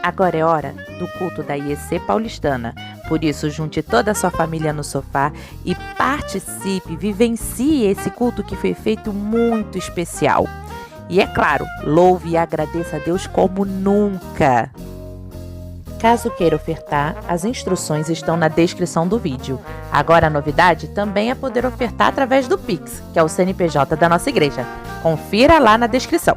Agora é hora do culto da IEC Paulistana. Por isso, junte toda a sua família no sofá e participe, vivencie esse culto que foi feito muito especial. E é claro, louve e agradeça a Deus como nunca. Caso queira ofertar, as instruções estão na descrição do vídeo. Agora a novidade também é poder ofertar através do Pix, que é o CNPJ da nossa igreja. Confira lá na descrição.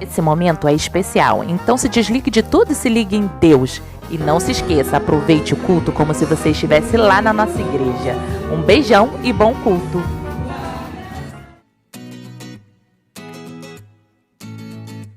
Esse momento é especial, então se desligue de tudo e se ligue em Deus. E não se esqueça, aproveite o culto como se você estivesse lá na nossa igreja. Um beijão e bom culto!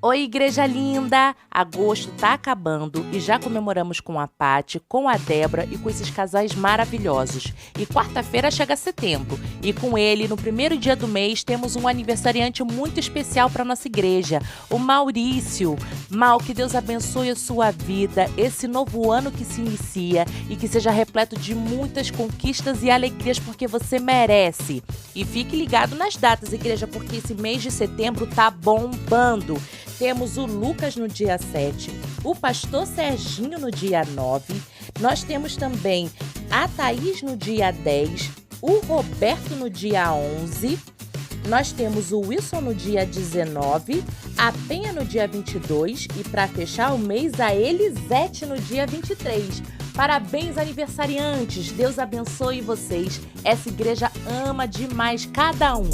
Oi, igreja linda! Agosto tá acabando e já comemoramos com a Paty, com a Débora e com esses casais maravilhosos. E quarta-feira chega setembro e com ele, no primeiro dia do mês, temos um aniversariante muito especial para nossa igreja, o Maurício. Mal, que Deus abençoe a sua vida, esse novo ano que se inicia e que seja repleto de muitas conquistas e alegrias porque você merece. E fique ligado nas datas, igreja, porque esse mês de setembro tá bombando. Temos o Lucas no dia 7, o pastor Serginho no dia 9, nós temos também a Thaís no dia 10, o Roberto no dia 11, nós temos o Wilson no dia 19, a Penha no dia 22 e para fechar o mês a Elisete no dia 23. Parabéns, aniversariantes! Deus abençoe vocês. Essa igreja ama demais cada um.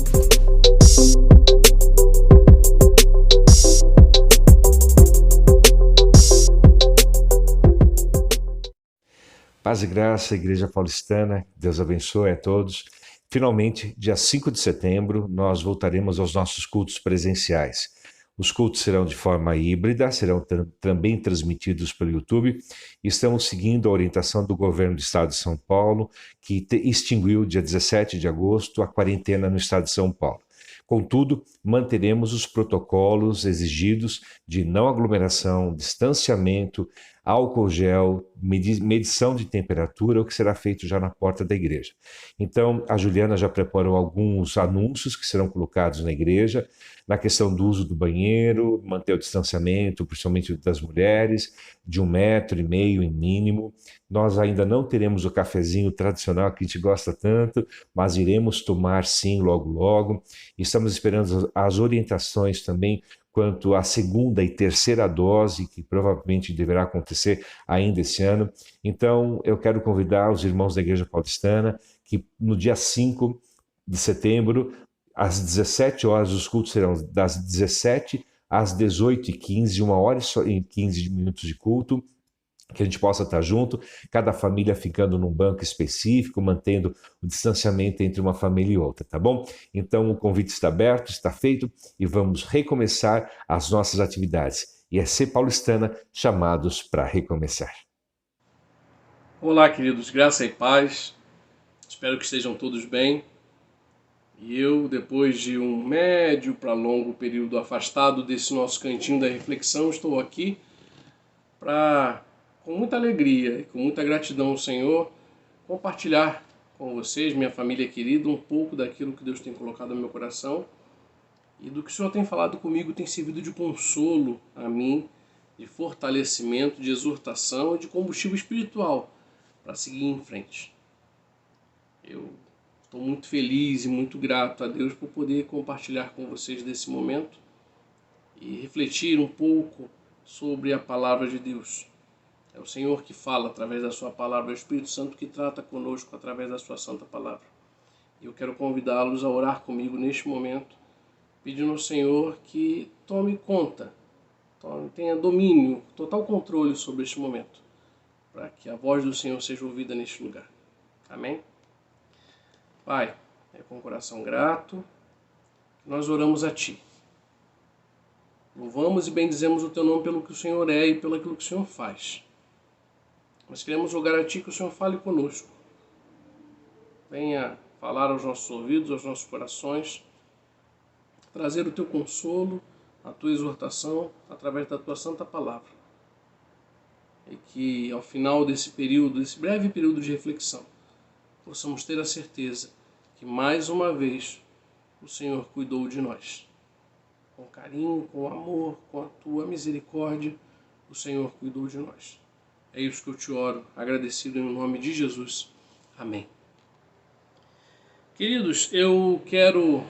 Paz e graça, Igreja Paulistana, Deus abençoe a todos. Finalmente, dia 5 de setembro, nós voltaremos aos nossos cultos presenciais. Os cultos serão de forma híbrida, serão também transmitidos pelo YouTube. Estamos seguindo a orientação do governo do estado de São Paulo, que extinguiu, dia 17 de agosto, a quarentena no estado de São Paulo. Contudo, manteremos os protocolos exigidos de não aglomeração, distanciamento, álcool gel, medição de temperatura, o que será feito já na porta da igreja. Então, a Juliana já preparou alguns anúncios que serão colocados na igreja, na questão do uso do banheiro, manter o distanciamento, principalmente das mulheres, de 1,5 m em mínimo. Nós ainda não teremos o cafezinho tradicional que a gente gosta tanto, mas iremos tomar sim logo logo. Estamos esperando as orientações também quanto à segunda e terceira dose, que provavelmente deverá acontecer ainda esse ano. Então, eu quero convidar os irmãos da Igreja Paulistana que no dia 5 de setembro, às 17 horas, os cultos serão das 17 às 18h15, 1h15 de culto, que a gente possa estar junto, cada família ficando num banco específico, mantendo o distanciamento entre uma família e outra, tá bom? Então o convite está aberto, está feito e vamos recomeçar as nossas atividades. E é ser paulistana, chamados para recomeçar. Olá, queridos, graça e paz. Espero que estejam todos bem. E eu, depois de um médio para longo período afastado desse nosso cantinho da reflexão, estou aqui para, com muita alegria e com muita gratidão ao Senhor, compartilhar com vocês, minha família querida, um pouco daquilo que Deus tem colocado no meu coração e do que o Senhor tem falado comigo tem servido de consolo a mim, de fortalecimento, de exortação e de combustível espiritual para seguir em frente. Eu estou muito feliz e muito grato a Deus por poder compartilhar com vocês desse momento e refletir um pouco sobre a palavra de Deus. É o Senhor que fala através da sua palavra, é o Espírito Santo que trata conosco através da sua santa palavra. E eu quero convidá-los a orar comigo neste momento, pedindo ao Senhor que tome conta, tenha domínio, total controle sobre este momento, para que a voz do Senhor seja ouvida neste lugar. Amém? Pai, é com o coração grato que nós oramos a Ti. Louvamos e bendizemos o Teu nome pelo que o Senhor é e pelo aquilo que o Senhor faz. Nós queremos rogar a Ti que o Senhor fale conosco. Venha falar aos nossos ouvidos, aos nossos corações, trazer o Teu consolo, a Tua exortação através da Tua santa palavra. E que ao final desse período, desse breve período de reflexão, possamos ter a certeza que mais uma vez o Senhor cuidou de nós. Com carinho, com amor, com a Tua misericórdia, o Senhor cuidou de nós. É isso que eu te oro, agradecido em nome de Jesus. Amém. Queridos, eu quero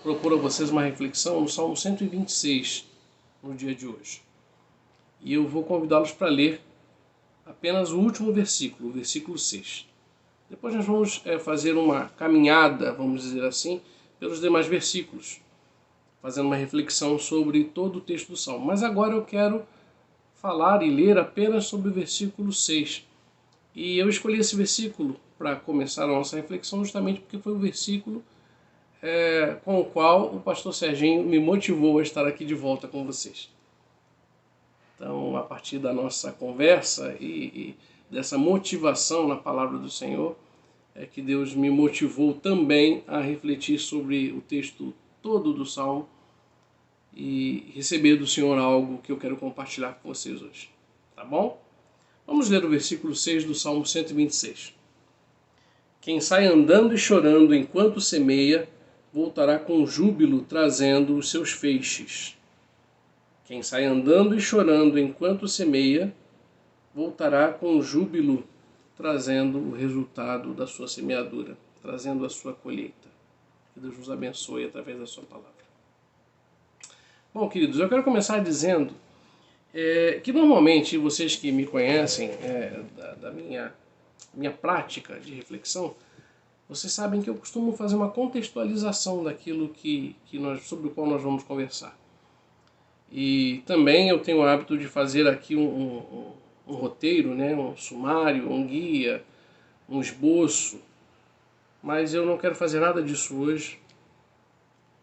propor a vocês uma reflexão no Salmo 126, no dia de hoje. E eu vou convidá-los para ler apenas o último versículo, o versículo 6. Depois nós vamos fazer uma caminhada, vamos dizer assim, pelos demais versículos, fazendo uma reflexão sobre todo o texto do Salmo. Mas agora eu quero falar e ler apenas sobre o versículo 6. E eu escolhi esse versículo para começar a nossa reflexão justamente porque foi o versículo com o qual o pastor Serginho me motivou a estar aqui de volta com vocês. Então, a partir da nossa conversa e dessa motivação na palavra do Senhor, é que Deus me motivou também a refletir sobre o texto todo do Salmo e receber do Senhor algo que eu quero compartilhar com vocês hoje. Tá bom? Vamos ler o versículo 6 do Salmo 126. Quem sai andando e chorando enquanto semeia, voltará com júbilo trazendo os seus feixes. Quem sai andando e chorando enquanto semeia, voltará com júbilo trazendo o resultado da sua semeadura, trazendo a sua colheita. Que Deus nos abençoe através da sua palavra. Bom, queridos, eu quero começar dizendo que normalmente vocês que me conhecem da minha prática de reflexão, vocês sabem que eu costumo fazer uma contextualização daquilo sobre o qual nós vamos conversar. E também eu tenho o hábito de fazer aqui um roteiro, né, um sumário, um guia, um esboço, mas eu não quero fazer nada disso hoje.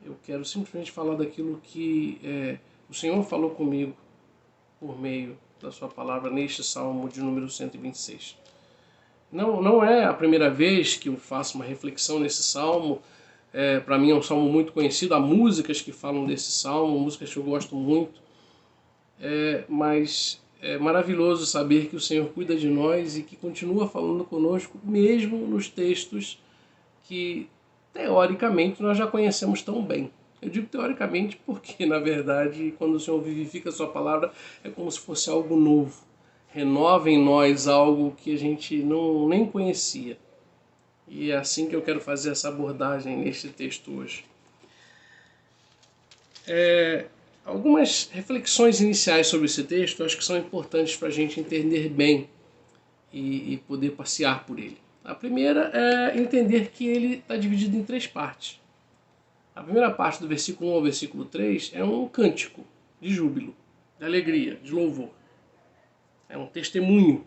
Eu quero simplesmente falar daquilo que o Senhor falou comigo por meio da sua palavra neste Salmo de número 126. Não é a primeira vez que eu faço uma reflexão nesse Salmo. Para mim é um Salmo muito conhecido. Há músicas que falam desse Salmo, músicas que eu gosto muito. Mas é maravilhoso saber que o Senhor cuida de nós e que continua falando conosco, mesmo nos textos que, teoricamente, nós já conhecemos tão bem. Eu digo teoricamente porque, na verdade, quando o Senhor vivifica a sua palavra, é como se fosse algo novo. Renova em nós algo que a gente nem conhecia. E é assim que eu quero fazer essa abordagem neste texto hoje. Algumas reflexões iniciais sobre esse texto eu acho que são importantes para a gente entender bem e poder passear por ele. A primeira é entender que ele está dividido em 3 partes. A primeira parte do versículo 1 ao versículo 3 é um cântico de júbilo, de alegria, de louvor. É um testemunho.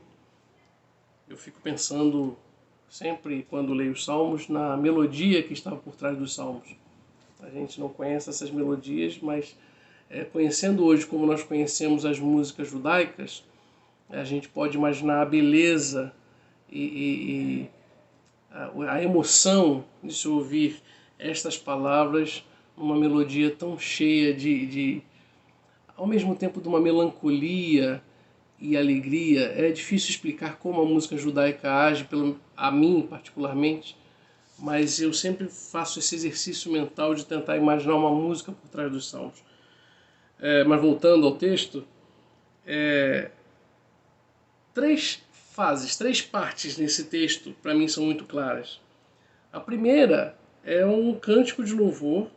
Eu fico pensando sempre, quando leio os Salmos, na melodia que está por trás dos Salmos. A gente não conhece essas melodias, mas conhecendo hoje como nós conhecemos as músicas judaicas, a gente pode imaginar a beleza e a emoção de se ouvir estas palavras numa melodia tão cheia ao mesmo tempo de uma melancolia e alegria. É difícil explicar como a música judaica age, a mim particularmente, mas eu sempre faço esse exercício mental de tentar imaginar uma música por trás dos salmos. Mas voltando ao texto, 3 fases, 3 partes nesse texto, para mim são muito claras. A primeira é um cântico de louvor,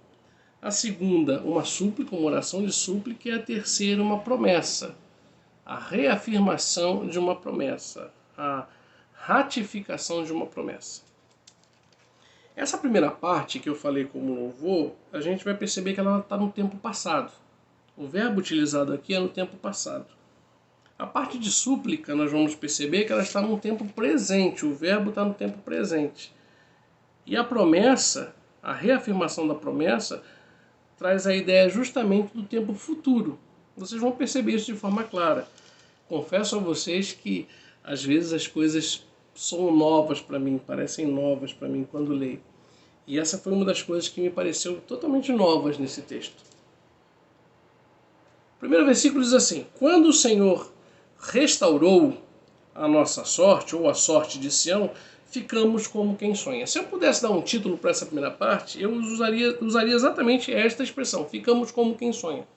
a segunda uma súplica, uma oração de súplica, e a terceira uma promessa, a reafirmação de uma promessa, a ratificação de uma promessa. Essa primeira parte que eu falei como louvor, a gente vai perceber que ela está no tempo passado. O verbo utilizado aqui é no tempo passado. A parte de súplica, nós vamos perceber que ela está no tempo presente, o verbo está no tempo presente. E a promessa, a reafirmação da promessa, traz a ideia justamente do tempo futuro. Vocês vão perceber isso de forma clara. Confesso a vocês que às vezes as coisas são novas para mim, parecem novas para mim quando leio. E essa foi uma das coisas que me pareceu totalmente novas nesse texto. O primeiro versículo diz assim: quando o Senhor restaurou a nossa sorte, ou a sorte de Sião, ficamos como quem sonha. Se eu pudesse dar um título para essa primeira parte, eu usaria exatamente esta expressão: ficamos como quem sonha.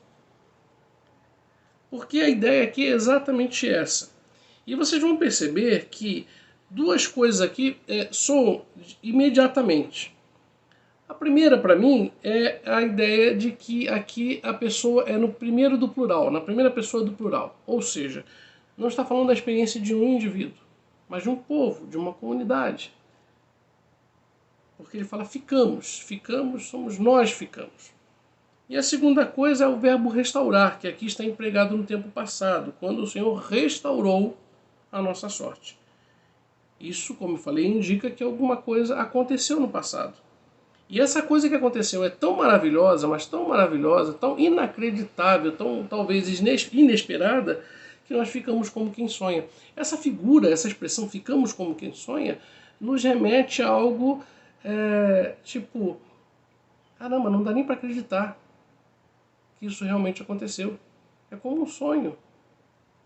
Porque a ideia aqui é exatamente essa. E vocês vão perceber que duas coisas aqui soam imediatamente. A primeira, para mim, é a ideia de que aqui a pessoa é no primeiro do plural, na primeira pessoa do plural. Ou seja, não está falando da experiência de um indivíduo, mas de um povo, de uma comunidade. Porque ele fala ficamos, somos nós ficamos. E a segunda coisa é o verbo restaurar, que aqui está empregado no tempo passado, quando o Senhor restaurou a nossa sorte. Isso, como eu falei, indica que alguma coisa aconteceu no passado. E essa coisa que aconteceu é tão maravilhosa, mas tão maravilhosa, tão inacreditável, tão talvez inesperada, que nós ficamos como quem sonha. Essa figura, essa expressão ficamos como quem sonha, nos remete a algo tipo, caramba, não dá nem para acreditar que isso realmente aconteceu. É como um sonho.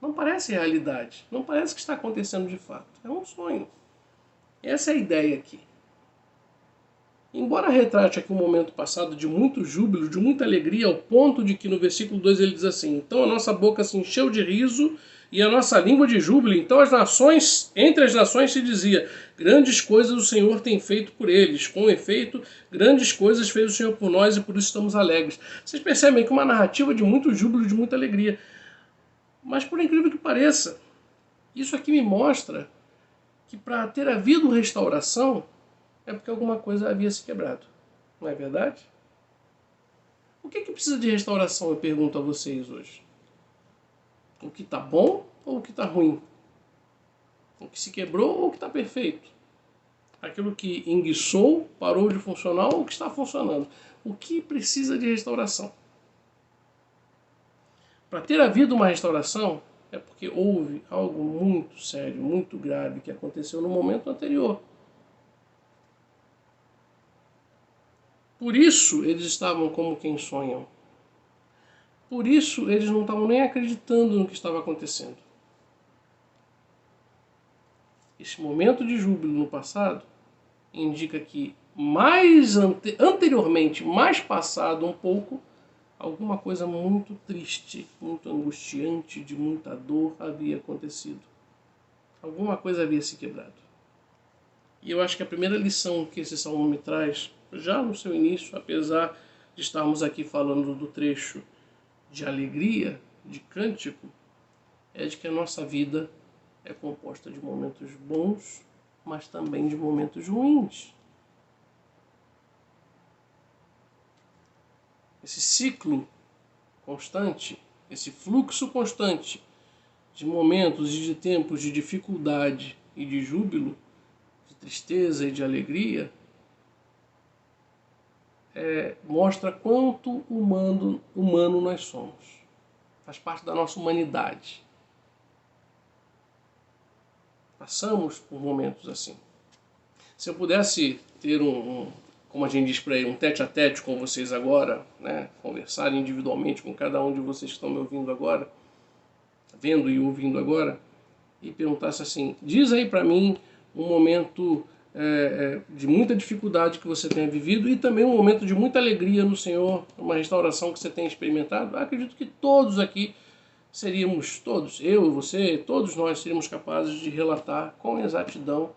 Não parece realidade, não parece que está acontecendo de fato. É um sonho. Essa é a ideia aqui. Embora retrate aqui um momento passado de muito júbilo, de muita alegria, ao ponto de que no versículo 2 ele diz assim: então a nossa boca se encheu de riso e a nossa língua de júbilo. Então entre as nações se dizia: grandes coisas o Senhor tem feito por eles. Com efeito, grandes coisas fez o Senhor por nós e por isso estamos alegres. Vocês percebem que uma narrativa de muito júbilo, de muita alegria. Mas por incrível que pareça, isso aqui me mostra que para ter havido restauração, é porque alguma coisa havia se quebrado. Não é verdade? O que precisa de restauração, eu pergunto a vocês hoje? O que está bom ou o que está ruim? O que se quebrou ou o que está perfeito? Aquilo que enguiçou, parou de funcionar ou o que está funcionando? O que precisa de restauração? Para ter havido uma restauração, é porque houve algo muito sério, muito grave que aconteceu no momento anterior. Por isso eles estavam como quem sonham. Por isso eles não estavam nem acreditando no que estava acontecendo. Esse momento de júbilo no passado indica que anteriormente, mais passado um pouco, alguma coisa muito triste, muito angustiante, de muita dor havia acontecido. Alguma coisa havia se quebrado. E eu acho que a primeira lição que esse salmo me traz, já no seu início, apesar de estarmos aqui falando do trecho de alegria, de cântico, é de que a nossa vida é composta de momentos bons, mas também de momentos ruins. Esse ciclo constante, esse fluxo constante de momentos e de tempos de dificuldade e de júbilo, de tristeza e de alegria, mostra quanto humano nós somos. Faz parte da nossa humanidade. Passamos por momentos assim. Se eu pudesse ter como a gente diz por aí, um tete-a-tete com vocês agora, né? Conversar individualmente com cada um de vocês que estão me ouvindo agora, vendo e ouvindo agora, e perguntasse assim: diz aí para mim um momento de muita dificuldade que você tenha vivido e também um momento de muita alegria no Senhor, uma restauração que você tenha experimentado. Eu acredito que todos aqui seríamos, todos, eu, você, todos nós seríamos capazes de relatar com exatidão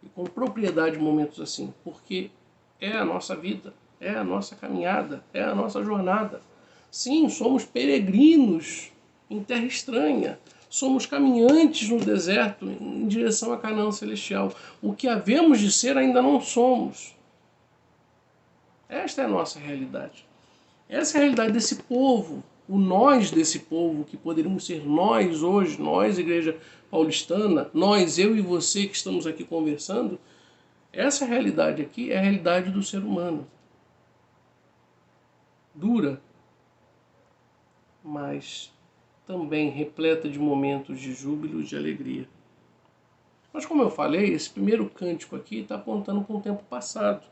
e com propriedade momentos assim, porque é a nossa vida, é a nossa caminhada, é a nossa jornada. Sim, somos peregrinos em terra estranha, somos caminhantes no deserto em direção a Canaã celestial. O que havemos de ser ainda não somos. Esta é a nossa realidade. Essa é a realidade desse povo, o nós desse povo, que poderíamos ser nós hoje, nós, Igreja Paulistana, nós, eu e você que estamos aqui conversando. Essa realidade aqui é a realidade do ser humano. Dura, mas também repleta de momentos de júbilo e de alegria. Mas como eu falei, esse primeiro cântico aqui está apontando para um tempo passado.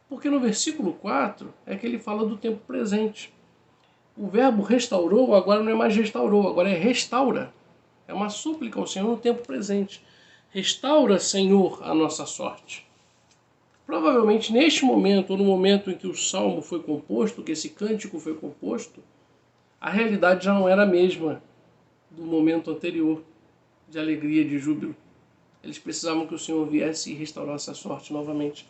Porque no versículo 4 é que ele fala do tempo presente. O verbo restaurou agora não é mais restaurou, agora é restaura. É uma súplica ao Senhor no tempo presente. Restaura, Senhor, a nossa sorte. Provavelmente neste momento, ou no momento em que o salmo foi composto, que esse cântico foi composto, a realidade já não era a mesma do momento anterior, de alegria, de júbilo. Eles precisavam que o Senhor viesse e restaurasse a sorte novamente.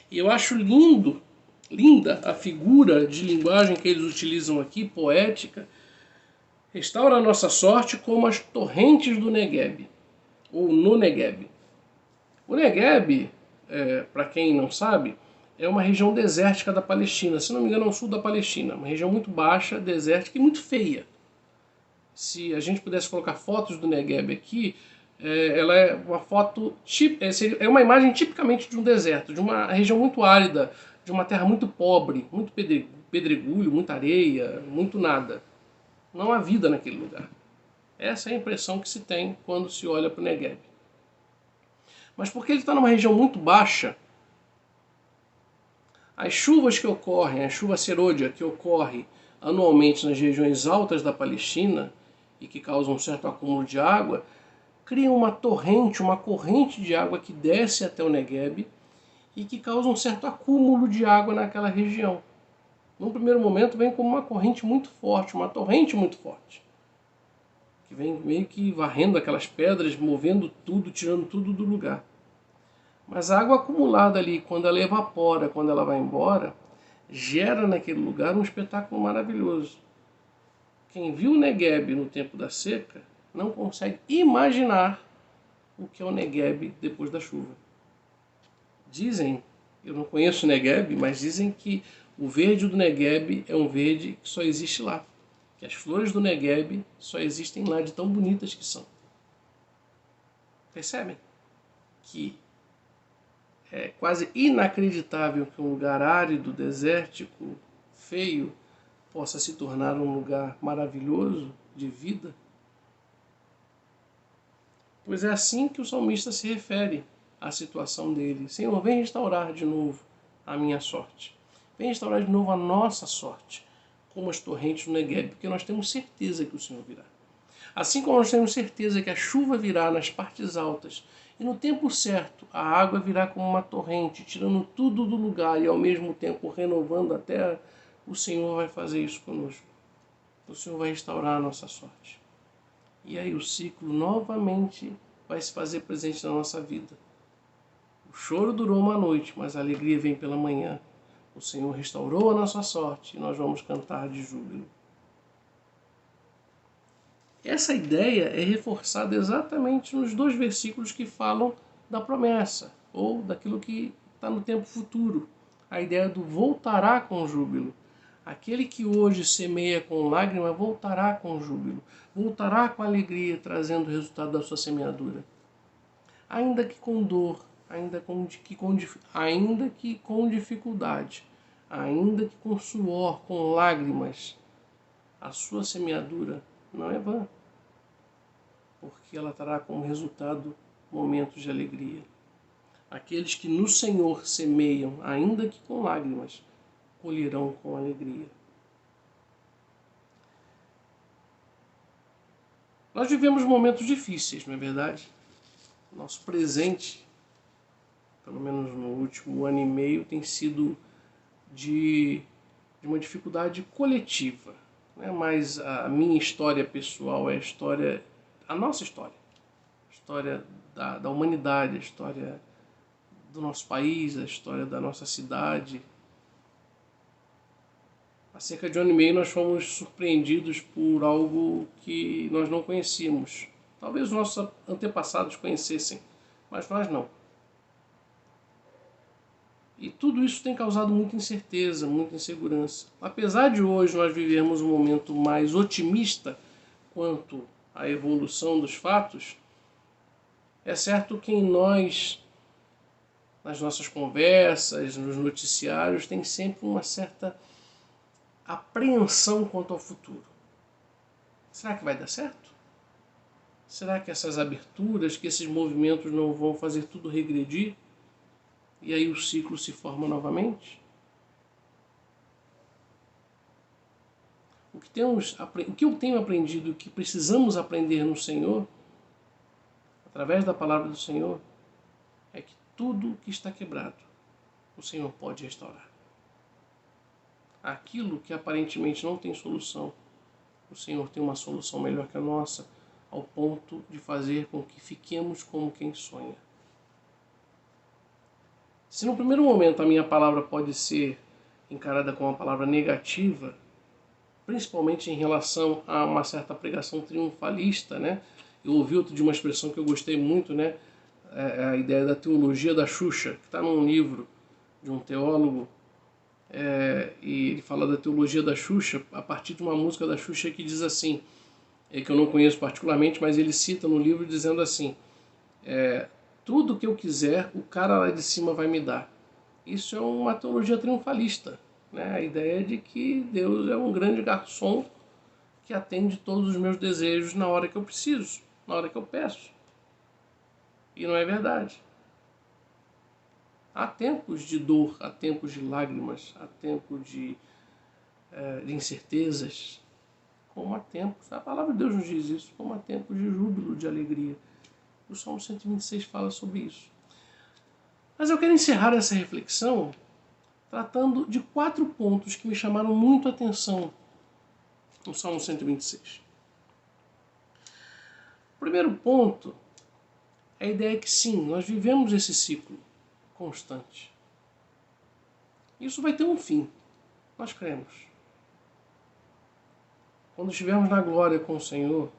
E eu acho linda a figura de linguagem que eles utilizam aqui, poética. Restaura a nossa sorte como as torrentes do Negueb, ou no Negueb. O Negueb, para quem não sabe, é uma região desértica da Palestina. Se não me engano, é o sul da Palestina. Uma região muito baixa, desértica e muito feia. Se a gente pudesse colocar fotos do Negueb aqui, ela é uma foto, é uma imagem tipicamente de um deserto, de uma região muito árida, de uma terra muito pobre, muito pedregulho, muita areia, muito nada. Não há vida naquele lugar. Essa é a impressão que se tem quando se olha para o Negueb. Mas porque ele está numa região muito baixa, as chuvas que ocorrem, a chuva serôdia que ocorre anualmente nas regiões altas da Palestina e que causam um certo acúmulo de água, criam uma torrente, uma corrente de água que desce até o Negueb e que causa um certo acúmulo de água naquela região. Num primeiro momento vem como uma corrente muito forte, uma torrente muito forte, que vem meio que varrendo aquelas pedras, movendo tudo, tirando tudo do lugar. Mas a água acumulada ali, quando ela evapora, quando ela vai embora, gera naquele lugar um espetáculo maravilhoso. Quem viu o Negueb no tempo da seca não consegue imaginar o que é o Negueb depois da chuva. Dizem, eu não conheço o Negueb, mas dizem que o verde do Negueb é um verde que só existe lá. Que as flores do Negueb só existem lá, de tão bonitas que são. Percebem? Que é quase inacreditável que um lugar árido, desértico, feio, possa se tornar um lugar maravilhoso de vida. Pois é assim que o salmista se refere à situação dele. Senhor, vem restaurar de novo a minha sorte. Vem restaurar de novo a nossa sorte, como as torrentes do Negueb, porque nós temos certeza que o Senhor virá. Assim como nós temos certeza que a chuva virá nas partes altas, e no tempo certo a água virá como uma torrente, tirando tudo do lugar e ao mesmo tempo renovando a terra, o Senhor vai fazer isso conosco. O Senhor vai restaurar a nossa sorte. E aí o ciclo novamente vai se fazer presente na nossa vida. O choro durou uma noite, mas a alegria vem pela manhã. O Senhor restaurou a nossa sorte e nós vamos cantar de júbilo. Essa ideia é reforçada exatamente nos dois versículos que falam da promessa, ou daquilo que está no tempo futuro. A ideia do voltará com júbilo. Aquele que hoje semeia com lágrima voltará com júbilo, voltará com alegria, trazendo o resultado da sua semeadura. Ainda que com dor, ainda que com dificuldade, ainda que com suor, com lágrimas, a sua semeadura não é vã, porque ela trará como resultado momentos de alegria. Aqueles que no Senhor semeiam, ainda que com lágrimas, colherão com alegria. Nós vivemos momentos difíceis, não é verdade? Nosso presente, pelo menos no último ano e meio, tem sido de uma dificuldade coletiva. Não é mais a minha história pessoal, é a nossa história. A história da humanidade, a história do nosso país, a história da nossa cidade. Há cerca de um ano e meio nós fomos surpreendidos por algo que nós não conhecíamos. Talvez os nossos antepassados conhecessem, mas nós não. E tudo isso tem causado muita incerteza, muita insegurança. Apesar de hoje nós vivermos um momento mais otimista quanto à evolução dos fatos, é certo que em nós, nas nossas conversas, nos noticiários, tem sempre uma certa apreensão quanto ao futuro. Será que vai dar certo? Será que essas aberturas, que esses movimentos não vão fazer tudo regredir? E aí o ciclo se forma novamente? O que eu tenho aprendido, o que precisamos aprender no Senhor, através da palavra do Senhor, é que tudo que está quebrado, o Senhor pode restaurar. Aquilo que aparentemente não tem solução, o Senhor tem uma solução melhor que a nossa, ao ponto de fazer com que fiquemos como quem sonha. Se no primeiro momento a minha palavra pode ser encarada como uma palavra negativa, principalmente em relação a uma certa pregação triunfalista, né? Eu ouvi outro de uma expressão que eu gostei muito, né? A ideia da teologia da Xuxa, que está num livro de um teólogo, e ele fala da teologia da Xuxa a partir de uma música da Xuxa que diz assim, que eu não conheço particularmente, mas ele cita no livro dizendo assim, tudo que eu quiser, o cara lá de cima vai me dar. Isso é uma teologia triunfalista, né? A ideia de que Deus é um grande garçom que atende todos os meus desejos na hora que eu preciso, na hora que eu peço. E não é verdade. Há tempos de dor, há tempos de lágrimas, há tempos de incertezas, como há tempos, a palavra de Deus nos diz isso, como há tempos de júbilo, de alegria. O Salmo 126 fala sobre isso. Mas eu quero encerrar essa reflexão tratando de 4 pontos que me chamaram muito a atenção no Salmo 126. O primeiro ponto é a ideia que sim, nós vivemos esse ciclo constante. Isso vai ter um fim, nós cremos. Quando estivermos na glória com o Senhor,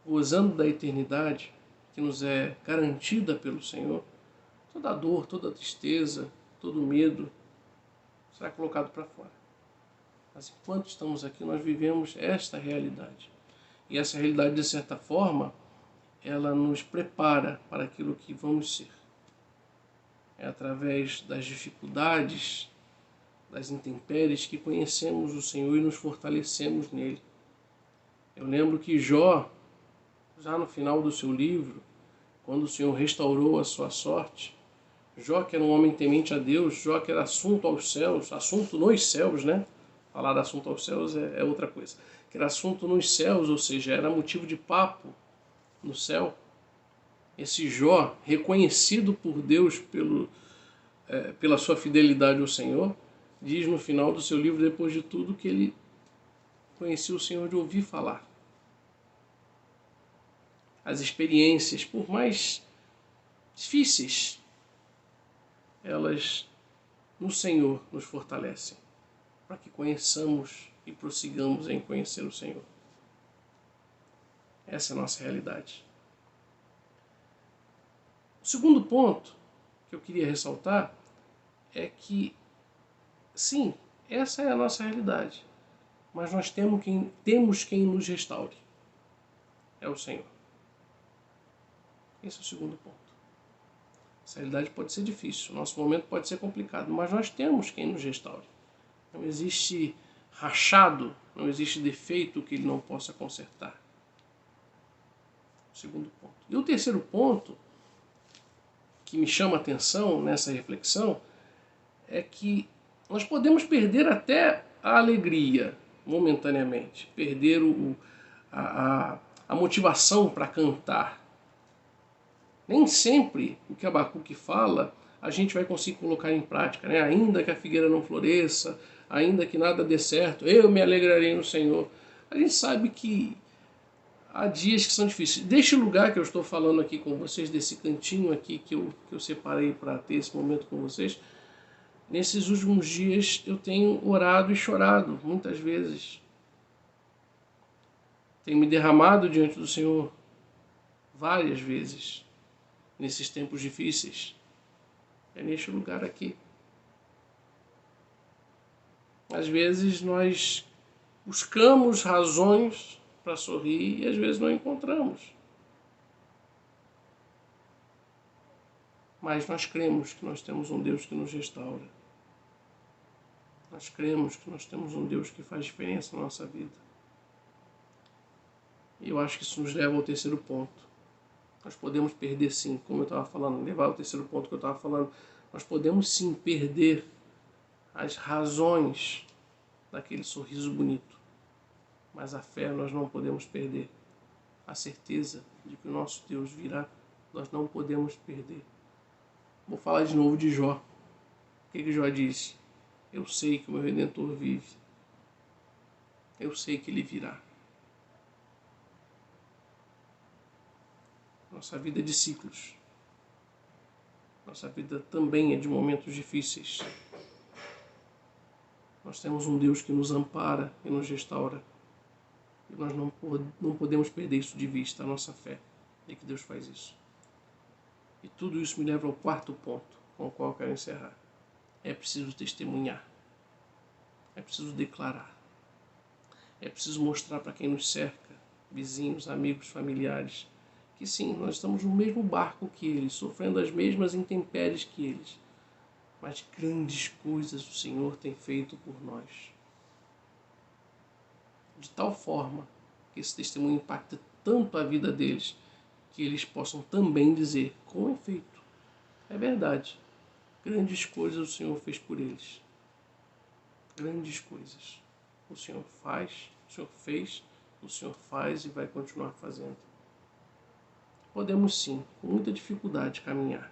gozando da eternidade que nos é garantida pelo Senhor, toda dor, toda tristeza, todo medo será colocado para fora. Mas enquanto estamos aqui, nós vivemos esta realidade. E essa realidade, de certa forma, ela nos prepara para aquilo que vamos ser. É através das dificuldades, das intempéries que conhecemos o Senhor e nos fortalecemos nele. Eu lembro que Jó, já no final do seu livro, quando o Senhor restaurou a sua sorte, Jó, que era um homem temente a Deus, Jó, que era assunto aos céus, assunto nos céus, né? Falar de assunto aos céus é outra coisa. Que era assunto nos céus, ou seja, era motivo de papo no céu. Esse Jó, reconhecido por Deus pela sua fidelidade ao Senhor, diz no final do seu livro, depois de tudo, que ele conhecia o Senhor de ouvir falar. As experiências, por mais difíceis, elas no Senhor nos fortalecem, para que conheçamos e prossigamos em conhecer o Senhor. Essa é a nossa realidade. O segundo ponto que eu queria ressaltar é que, sim, essa é a nossa realidade, mas nós temos quem nos restaure. É o Senhor. Esse é o segundo ponto. Essa realidade pode ser difícil, o nosso momento pode ser complicado, mas nós temos quem nos restaure. Não existe rachado, não existe defeito que ele não possa consertar. Segundo ponto. E o terceiro ponto, que me chama a atenção nessa reflexão, é que nós podemos perder até a alegria momentaneamente, perder a motivação para cantar. Nem sempre o que Abacuque fala a gente vai conseguir colocar em prática, né? Ainda que a figueira não floresça, ainda que nada dê certo, eu me alegrarei no Senhor. A gente sabe que há dias que são difíceis. Deste lugar que eu estou falando aqui com vocês, desse cantinho aqui que eu separei para ter esse momento com vocês, nesses últimos dias eu tenho orado e chorado muitas vezes. Tenho me derramado diante do Senhor várias vezes nesses tempos difíceis. É neste lugar aqui. Às vezes nós buscamos razões para sorrir e às vezes não encontramos. Mas nós cremos que nós temos um Deus que nos restaura. Nós cremos que nós temos um Deus que faz diferença na nossa vida. E eu acho que isso nos leva ao terceiro ponto. Nós podemos perder sim, como eu estava falando, levar ao terceiro ponto que eu estava falando, nós podemos sim perder as razões daquele sorriso bonito. Mas a fé nós não podemos perder. A certeza de que o nosso Deus virá, nós não podemos perder. Vou falar de novo de Jó. O que Jó diz? Eu sei que o meu Redentor vive. Eu sei que ele virá. Nossa vida é de ciclos. Nossa vida também é de momentos difíceis. Nós temos um Deus que nos ampara e nos restaura. E nós não podemos perder isso de vista, a nossa fé. É que Deus faz isso. E tudo isso me leva ao quarto ponto, com o qual eu quero encerrar. É preciso testemunhar. É preciso declarar. É preciso mostrar para quem nos cerca, vizinhos, amigos, familiares, que sim, nós estamos no mesmo barco que eles, sofrendo as mesmas intempéries que eles. Mas grandes coisas o Senhor tem feito por nós. De tal forma que esse testemunho impacta tanto a vida deles, que eles possam também dizer, com efeito, é verdade, grandes coisas o Senhor fez por eles. Grandes coisas. O Senhor faz, o Senhor fez, o Senhor faz e vai continuar fazendo. Podemos sim, com muita dificuldade, caminhar.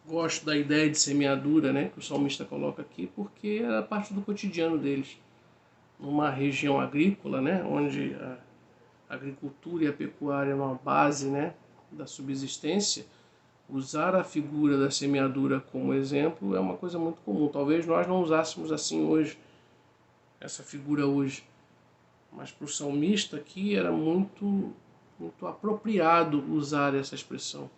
Gosto da ideia de semeadura, né, que o salmista coloca aqui, porque era parte do cotidiano deles. Numa região agrícola, né, onde a agricultura e a pecuária é uma base, né, da subsistência, usar a figura da semeadura como exemplo é uma coisa muito comum. Talvez nós não usássemos assim hoje, essa figura hoje. Mas para o salmista aqui era muito apropriado usar essa expressão.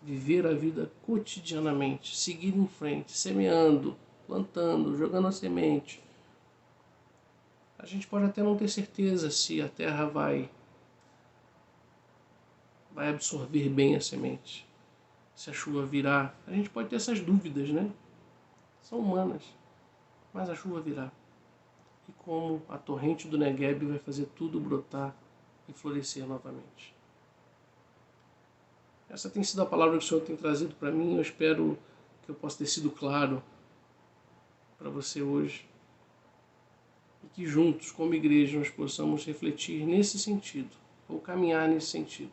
Viver a vida cotidianamente, seguir em frente, semeando, plantando, jogando a semente. A gente pode até não ter certeza se a terra vai absorver bem a semente, se a chuva virá. A gente pode ter essas dúvidas, né? São humanas, mas a chuva virá. E como a torrente do Negueb vai fazer tudo brotar e florescer novamente. Essa tem sido a palavra que o Senhor tem trazido para mim. Eu espero que eu possa ter sido claro para você hoje. E que juntos, como igreja, nós possamos refletir nesse sentido, ou caminhar nesse sentido.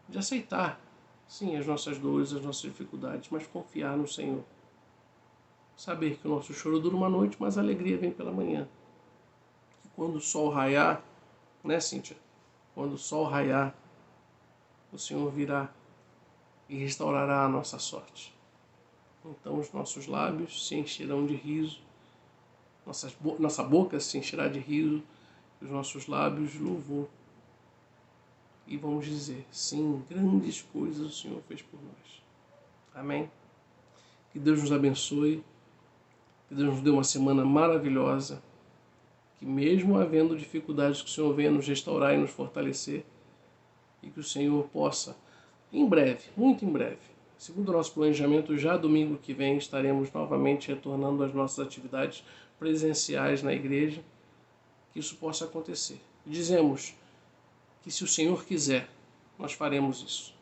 De aceitar, sim, as nossas dores, as nossas dificuldades, mas confiar no Senhor. Saber que o nosso choro dura uma noite, mas a alegria vem pela manhã. E quando o sol raiar, né, Cíntia? Quando o sol raiar, o Senhor virá e restaurará a nossa sorte. Então os nossos lábios se encherão de riso, nossa boca se encherá de riso, os nossos lábios de louvor. E vamos dizer, sim, grandes coisas o Senhor fez por nós. Amém? Que Deus nos abençoe, que Deus nos dê uma semana maravilhosa, que mesmo havendo dificuldades, que o Senhor venha nos restaurar e nos fortalecer, e que o Senhor possa, em breve, muito em breve, segundo o nosso planejamento, já domingo que vem estaremos novamente retornando às nossas atividades presenciais na igreja, que isso possa acontecer. Dizemos que se o Senhor quiser, nós faremos isso.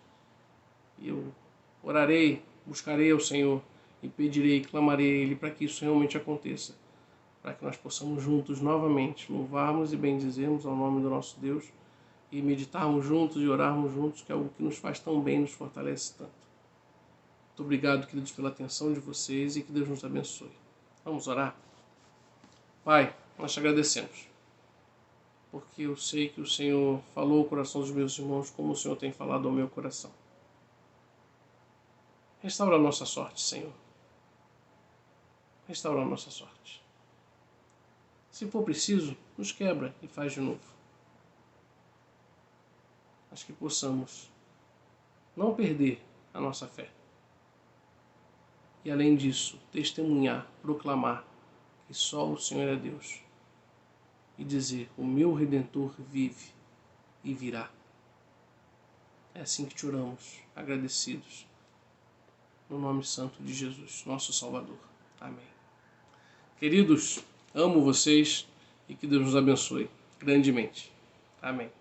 E eu orarei, buscarei ao Senhor e pedirei, clamarei a Ele para que isso realmente aconteça, para que nós possamos juntos novamente louvarmos e bendizermos ao nome do nosso Deus e meditarmos juntos e orarmos juntos, que é algo que nos faz tão bem, nos fortalece tanto. Muito obrigado, queridos, pela atenção de vocês e que Deus nos abençoe. Vamos orar? Pai, nós te agradecemos, porque eu sei que o Senhor falou ao coração dos meus irmãos como o Senhor tem falado ao meu coração. Restaura a nossa sorte, Senhor. Restaura a nossa sorte. Se for preciso, nos quebra e faz de novo. Mas que possamos não perder a nossa fé. E além disso, testemunhar, proclamar que só o Senhor é Deus. E dizer, o meu Redentor vive e virá. É assim que te oramos, agradecidos, no nome santo de Jesus, nosso Salvador. Amém. Queridos, amo vocês e que Deus nos abençoe grandemente. Amém.